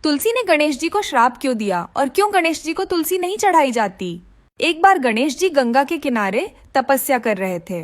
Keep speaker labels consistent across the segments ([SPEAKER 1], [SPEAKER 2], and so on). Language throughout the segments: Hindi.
[SPEAKER 1] तुलसी ने गणेश जी को श्राप क्यों दिया और क्यों गणेश जी को तुलसी नहीं चढ़ाई जाती। एक बार गणेश जी गंगा के किनारे तपस्या कर रहे थे।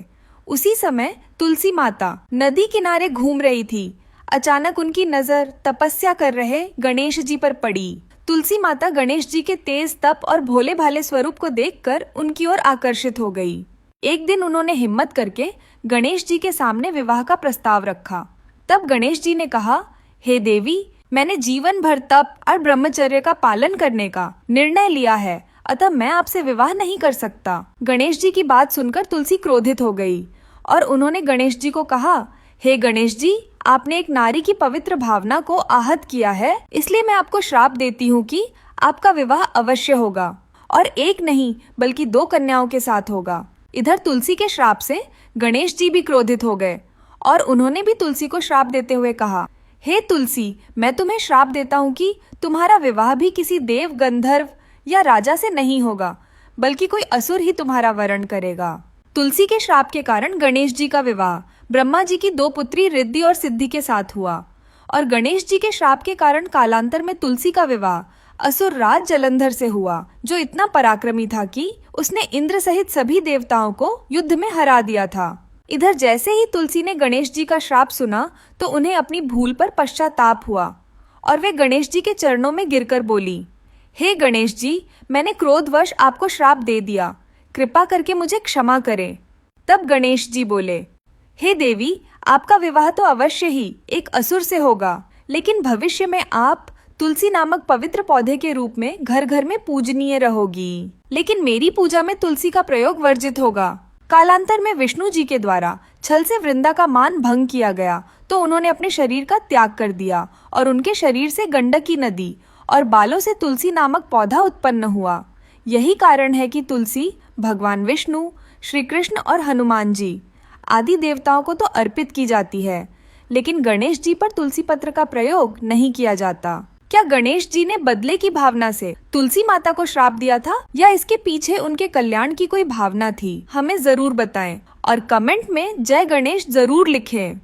[SPEAKER 1] उसी समय तुलसी माता नदी किनारे घूम रही थी। अचानक उनकी नजर तपस्या कर रहे गणेश जी पर पड़ी। तुलसी माता गणेश जी के तेज तप और भोले भाले स्वरूप को देखकर उनकी ओर आकर्षित हो गई। एक दिन उन्होंने हिम्मत करके गणेश जी के सामने विवाह का प्रस्ताव रखा। तब गणेश जी ने कहा, हे देवी, मैंने जीवन भर तप और ब्रह्मचर्य का पालन करने का निर्णय लिया है, अतः मैं आपसे विवाह नहीं कर सकता। गणेश जी की बात सुनकर तुलसी क्रोधित हो गई और उन्होंने गणेश जी को कहा, हे गणेश जी, आपने एक नारी की पवित्र भावना को आहत किया है, इसलिए मैं आपको श्राप देती हूँ कि आपका विवाह अवश्य होगा और एक नहीं बल्कि 2 कन्याओं के साथ होगा। इधर तुलसी के श्राप से गणेश जी भी क्रोधित हो गए और उन्होंने भी तुलसी को श्राप देते हुए कहा, हे तुलसी, मैं तुम्हें श्राप देता हूँ कि तुम्हारा विवाह भी किसी देव, गंधर्व या राजा से नहीं होगा, बल्कि कोई असुर ही तुम्हारा वरण करेगा। तुलसी के श्राप के कारण गणेश जी का विवाह ब्रह्मा जी की 2 पुत्री रिद्धि और सिद्धि के साथ हुआ और गणेश जी के श्राप के कारण कालांतर में तुलसी का विवाह असुर राज जलंधर से हुआ, जो इतना पराक्रमी था कि उसने इंद्र सहित सभी देवताओं को युद्ध में हरा दिया था। इधर जैसे ही तुलसी ने गणेश जी का श्राप सुना तो उन्हें अपनी भूल पर पश्चाताप हुआ और वे गणेश जी के चरणों में गिरकर बोली, हे गणेश जी, मैंने क्रोधवश आपको श्राप दे दिया, कृपा करके मुझे क्षमा करें। तब गणेश जी बोले, हे देवी, आपका विवाह तो अवश्य ही एक असुर से होगा, लेकिन भविष्य में आप तुलसी नामक पवित्र पौधे के रूप में घर घर में पूजनीय रहोगी। लेकिन मेरी पूजा में तुलसी का प्रयोग वर्जित होगा। कालांतर में विष्णु जी के द्वारा छल से वृंदा का मान भंग किया गया तो उन्होंने अपने शरीर का त्याग कर दिया और उनके शरीर से गंडकी नदी और बालों से तुलसी नामक पौधा उत्पन्न हुआ। यही कारण है कि तुलसी भगवान विष्णु, श्री कृष्ण और हनुमान जी आदि देवताओं को तो अर्पित की जाती है, लेकिन गणेश जी पर तुलसी पत्र का प्रयोग नहीं किया जाता। क्या गणेश जी ने बदले की भावना से तुलसी माता को श्राप दिया था या इसके पीछे उनके कल्याण की कोई भावना थी? हमें जरूर बताएं और कमेंट में जय गणेश जरूर लिखें।